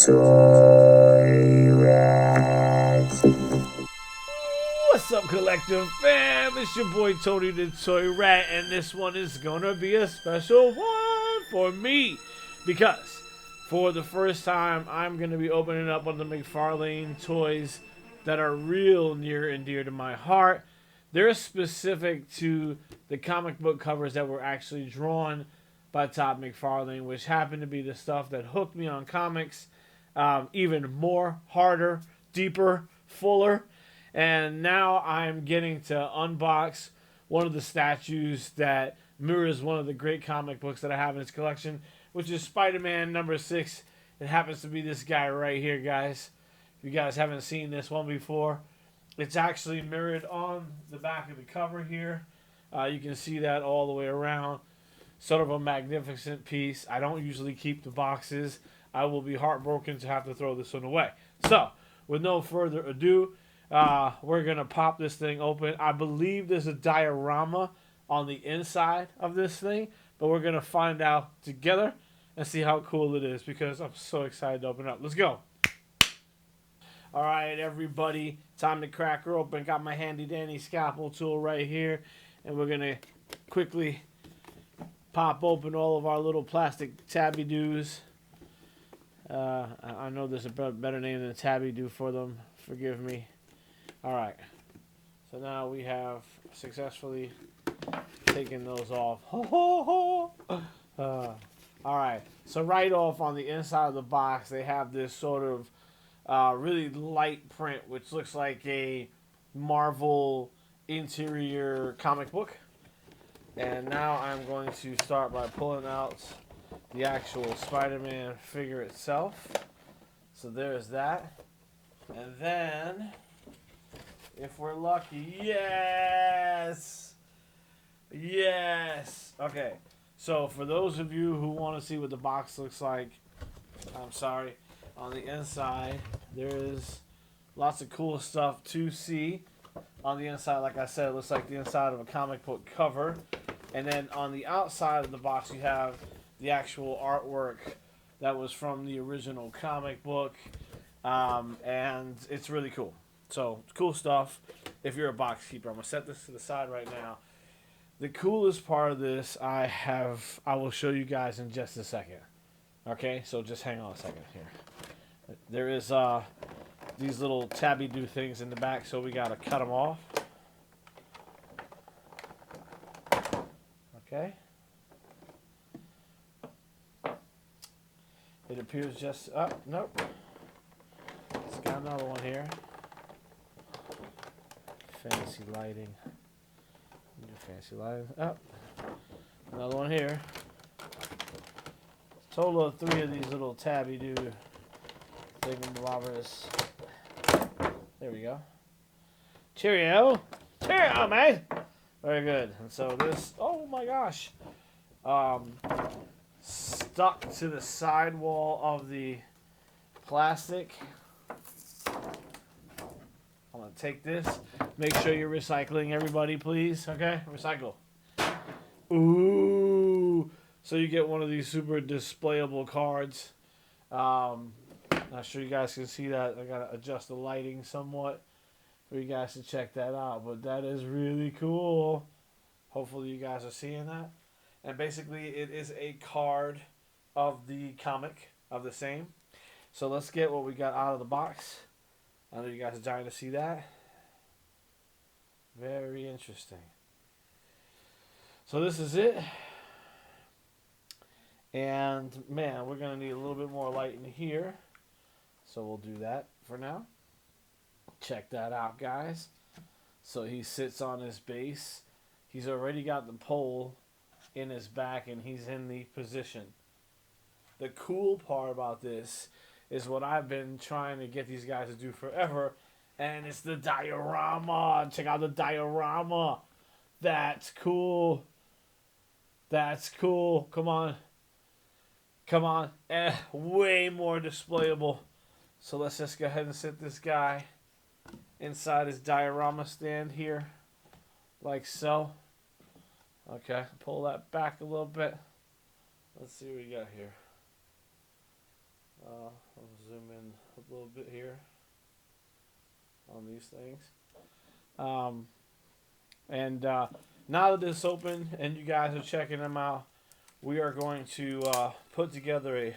Toy Rat. What's up, collective fam? It's your boy Tony the Toy Rat, and this one is gonna be a special one for me because for the first time, I'm gonna be opening up one of the McFarlane toys that are real near and dear to my heart. They're specific to the comic book covers that were actually drawn by Todd McFarlane, which happened to be the stuff that hooked me on comics even more, harder, deeper, fuller. And now I'm getting to unbox one of the statues that mirrors one of the great comic books that I have in this collection, which is Spider-Man #6. It happens to be this guy right here, guys. If you guys haven't seen this one before, it's actually mirrored on the back of the cover here. You can see that all the way around. Sort of a magnificent piece. I don't usually keep the boxes. I will be heartbroken to have to throw this one away. So, with no further ado, we're going to pop this thing open. I believe there's a diorama on the inside of this thing, but we're going to find out together and see how cool it is because I'm so excited to open it up. Let's go. All right, everybody, time to crack her open. Got my handy dandy scalpel tool right here, and we're going to quickly pop open all of our little plastic tabby doos. I know there's a better name than tabby do for them. Forgive me. All right. So now we have successfully taken those off. All right. So right off on the inside of the box, they have this sort of really light print, which looks like a Marvel interior comic book. And now I'm going to start by pulling out the actual Spider-Man figure itself. So there's that. And then, if we're lucky, yes! Yes! Okay, so for those of you who want to see what the box looks like, I'm sorry, on the inside, there is lots of cool stuff to see. On the inside, like I said, it looks like the inside of a comic book cover. And then on the outside of the box, you have the actual artwork that was from the original comic book. And it's really cool. So, cool stuff if you're a box keeper. I'm going to set this to the side right now. The coolest part of this I will show you guys in just a second. Okay, so just hang on a second here. There is these little tabby do things in the back, so we got to cut them off. Okay. It appears just up. Nope. It's got another one here. Fancy lighting. Fancy lighting. Up. Another one here. Total of 3 of these little tabby do thingamabobbers. There we go. Cheerio. Cheerio, man. Very good. And so this, oh my gosh, stuck to the sidewall of the plastic. I'm going to take this. Make sure you're recycling, everybody, please. Okay? Recycle. Ooh. So you get one of these super displayable cards. Not sure you guys can see that. I got to adjust the lighting somewhat for you guys to check that out. But that is really cool. Hopefully you guys are seeing that. And basically it is a card of the comic of the same. So let's get what we got out of the box. I know you guys are dying to see that. Very interesting. So this is it. And man, we're going to need a little bit more light in here. So we'll do that for now. Check that out, guys. So he sits on his base. He's already got the pole in his back and he's in the position. The cool part about this is what I've been trying to get these guys to do forever, and it's the diorama. Check out the diorama. That's cool. That's cool. Come on. Come on. Way more displayable. So let's just go ahead and sit this guy inside his diorama stand here, like so. Okay, pull that back a little bit. Let's see what we got here. I'll zoom zoom in a little bit here on these things. Um, and now that it's open and you guys are checking them out, we are going to put together a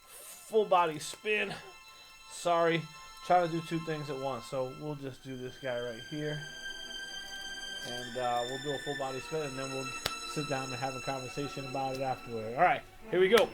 full body spin. Sorry, trying to do two things at once. So we'll just do this guy right here. And we'll do a full body spin, and then we'll sit down and have a conversation about it afterward. All right, here we go.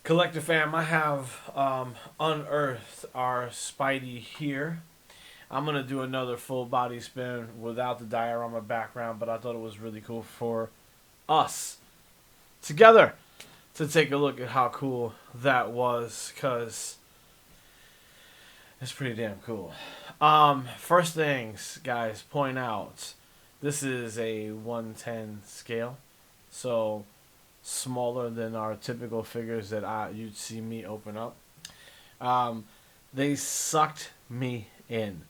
Collector fam, I have unearthed our Spidey here. I'm going to do another full body spin without the diorama background, but I thought it was really cool for us together to take a look at how cool that was, because it's pretty damn cool. First things, guys, point out, this is a 1/10 scale, so smaller than our typical figures that you'd see me open up. They sucked me in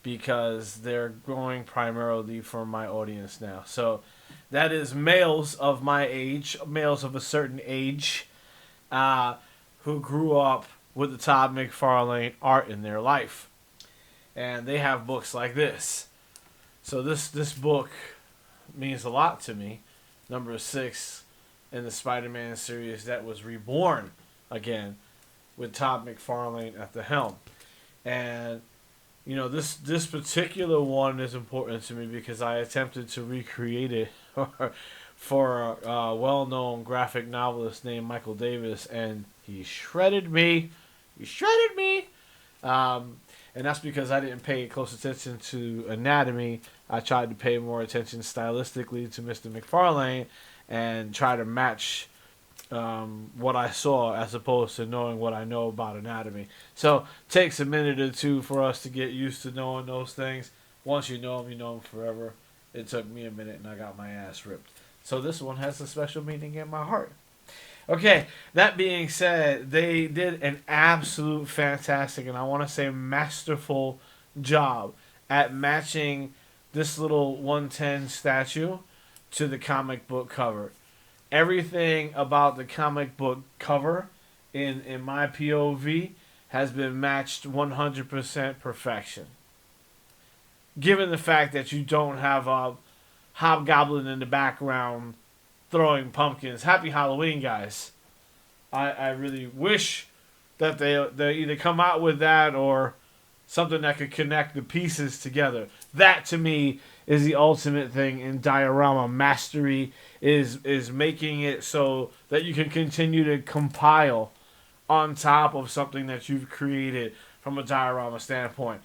because they're going primarily for my audience now. So that is males of my age, males of a certain age, who grew up with the Todd McFarlane art in their life. And they have books like this. So this book means a lot to me. Number 6 in the Spider-Man series that was reborn again with Todd McFarlane at the helm. And you know, this particular one is important to me because I attempted to recreate it for a well-known graphic novelist named Michael Davis, and he shredded me. And that's because I didn't pay close attention to anatomy. I tried to pay more attention stylistically to Mr. McFarlane and try to match what I saw as opposed to knowing what I know about anatomy. So it takes a minute or two for us to get used to knowing those things. Once you know them, you know them forever. It took me a minute and I got my ass ripped. So this one has a special meaning in my heart. Okay, that being said, they did an absolute fantastic, and I want to say masterful job at matching this little 1/10 statue to the comic book cover. Everything about the comic book cover in my POV has been matched 100% perfection. Given the fact that you don't have a hobgoblin in the background throwing pumpkins. Happy Halloween, guys. I really wish that they either come out with that or something that could connect the pieces together. That, to me, is the ultimate thing in diorama mastery, is making it so that you can continue to compile on top of something that you've created from a diorama standpoint.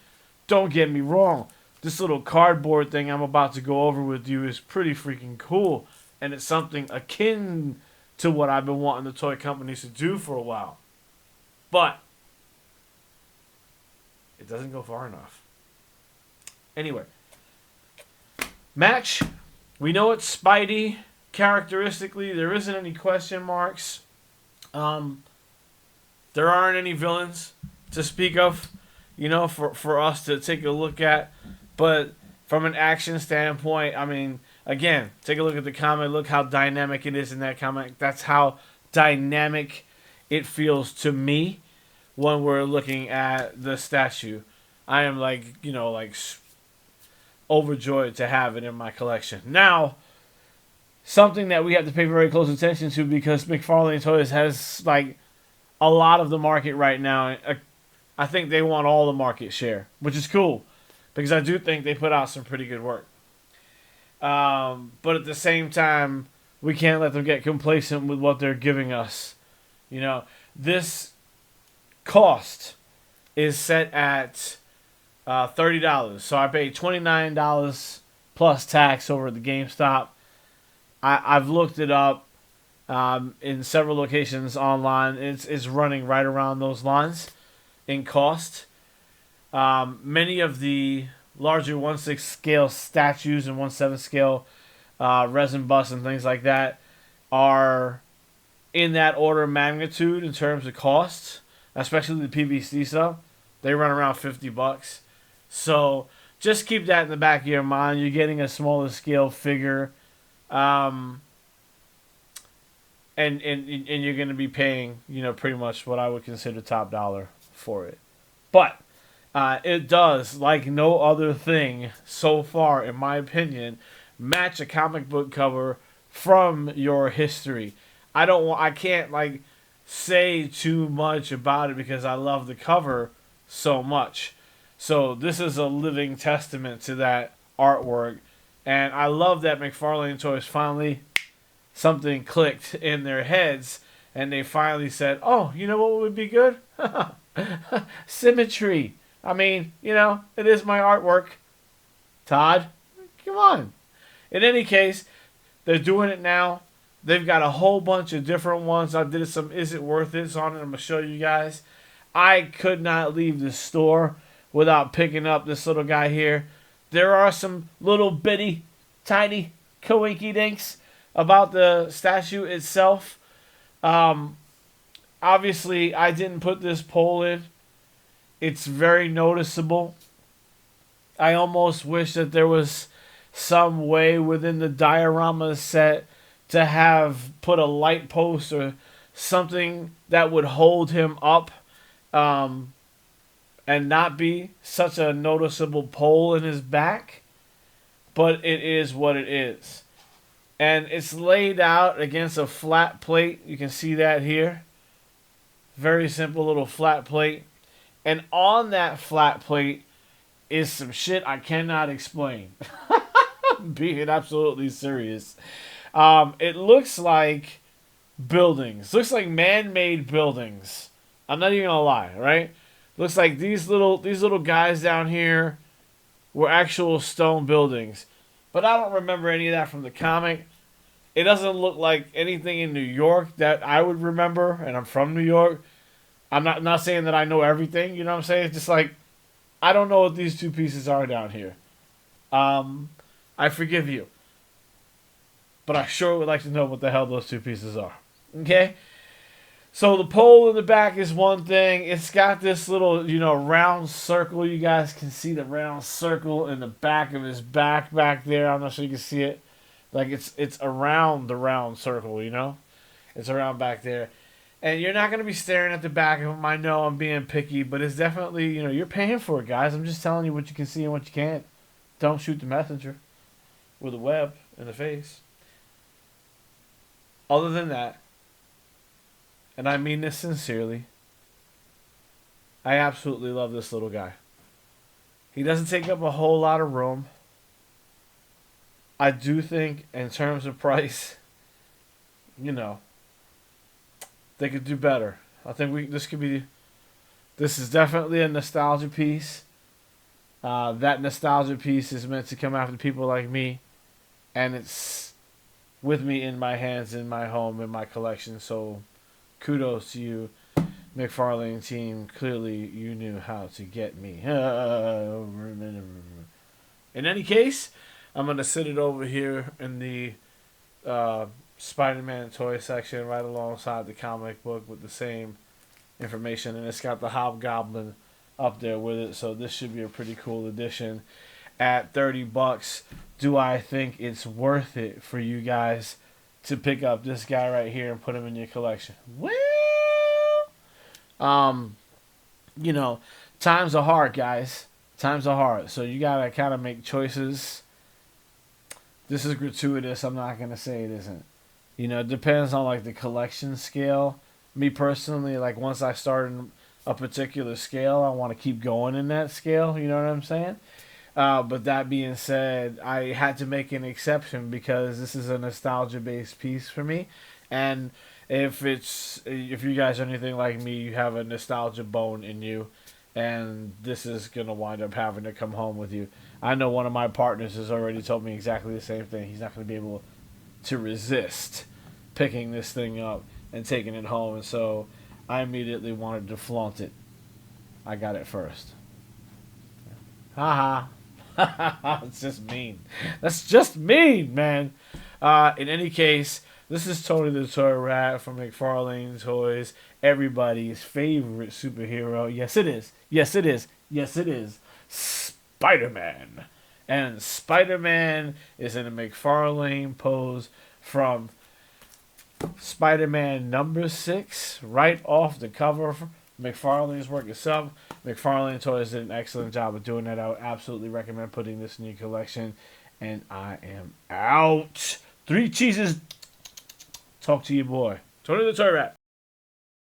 Don't get me wrong. This little cardboard thing I'm about to go over with you is pretty freaking cool. And it's something akin to what I've been wanting the toy companies to do for a while. But it doesn't go far enough. Anyway. Match. We know it's Spidey. Characteristically, there isn't any question marks. There aren't any villains to speak of, you know, for us to take a look at. But from an action standpoint, I mean, again, take a look at the comic. Look how dynamic it is in that comic. That's how dynamic it feels to me when we're looking at the statue. I am overjoyed to have it in my collection. Now, something that we have to pay very close attention to because McFarlane Toys has a lot of the market right now. I think they want all the market share, which is cool because I do think they put out some pretty good work. But at the same time, we can't let them get complacent with what they're giving us. You know, this cost is set at $30. So I paid $29 plus tax over at the GameStop. I've looked it up in several locations online. It's running right around those lines in cost. Many of the larger 1/6 scale statues and 1/7 scale resin busts and things like that are in that order of magnitude in terms of costs, especially the PVC stuff. They run around $50. So just keep that in the back of your mind. You're getting a smaller scale figure, and you're going to be paying, pretty much what I would consider top dollar for it. But it does, like no other thing so far, in my opinion, match a comic book cover from your history. I can't say too much about it because I love the cover so much. So this is a living testament to that artwork, and I love that McFarlane Toys finally something clicked in their heads, and they finally said, "Oh, you know what would be good? Symmetry. I mean, it is my artwork. Todd, come on." In any case, they're doing it now. They've got a whole bunch of different ones. I did some Is It Worth It on it. I'm going to show you guys. I could not leave the store without picking up this little guy here. There are some little bitty, tiny coinky dinks about the statue itself. Obviously, I didn't put this pole in. It's very noticeable. I almost wish that there was some way within the diorama set to have put a light post or something that would hold him up, and not be such a noticeable pole in his back. But it is what it is. And it's laid out against a flat plate. You can see that here. Very simple little flat plate. And on that flat plate is some shit I cannot explain. Being absolutely serious. It looks like buildings. Looks like man-made buildings. I'm not even gonna lie, right? Looks like these little guys down here were actual stone buildings. But I don't remember any of that from the comic. It doesn't look like anything in New York that I would remember, and I'm from New York. I'm not saying that I know everything, you know what I'm saying? It's just like, I don't know what these two pieces are down here. I forgive you. But I sure would like to know what the hell those two pieces are. Okay? So the pole in the back is one thing. It's got this little, round circle. You guys can see the round circle in the back of his back there. I'm not sure you can see it. Like it's around the round circle, It's around back there. And you're not going to be staring at the back of him. I know I'm being picky, but it's definitely, you're paying for it, guys. I'm just telling you what you can see and what you can't. Don't shoot the messenger with a web in the face. Other than that, and I mean this sincerely, I absolutely love this little guy. He doesn't take up a whole lot of room. I do think, in terms of price, they could do better. I think this is definitely a nostalgia piece. That nostalgia piece is meant to come after people like me, and it's with me in my hands, in my home, in my collection. So kudos to you, McFarlane team. Clearly you knew how to get me. In any case, I'm going to sit it over here in the Spider-Man toy section right alongside the comic book with the same information. And it's got the Hobgoblin up there with it. So this should be a pretty cool addition. At $30, do I think it's worth it for you guys to pick up this guy right here and put him in your collection? Well, times are hard, guys. Times are hard. So you got to kind of make choices. This is gratuitous. I'm not going to say it isn't. It depends on the collection scale. Me personally, once I start in a particular scale, I want to keep going in that scale. You know what I'm saying? But that being said, I had to make an exception because this is a nostalgia-based piece for me. And if you guys are anything like me, you have a nostalgia bone in you. and this is gonna wind up having to come home with you. I know one of my partners has already told me exactly the same thing. He's not gonna be able to resist picking this thing up and taking it home, and so I immediately wanted to flaunt it. I got it first. Ha ha. It's just mean. That's just mean, man. In any case, this is Tony the Toy Rat from McFarlane Toys, everybody's favorite superhero. Yes, it is. Yes, it is. Yes, it is. Spider-Man. And Spider-Man is in a McFarlane pose from Spider-Man #6, right off the cover. McFarlane's work itself. McFarlane Toys did an excellent job of doing that. I would absolutely recommend putting this in your collection. And I am out. 3 cheeses. Talk to your boy, Tony the Toy Rat.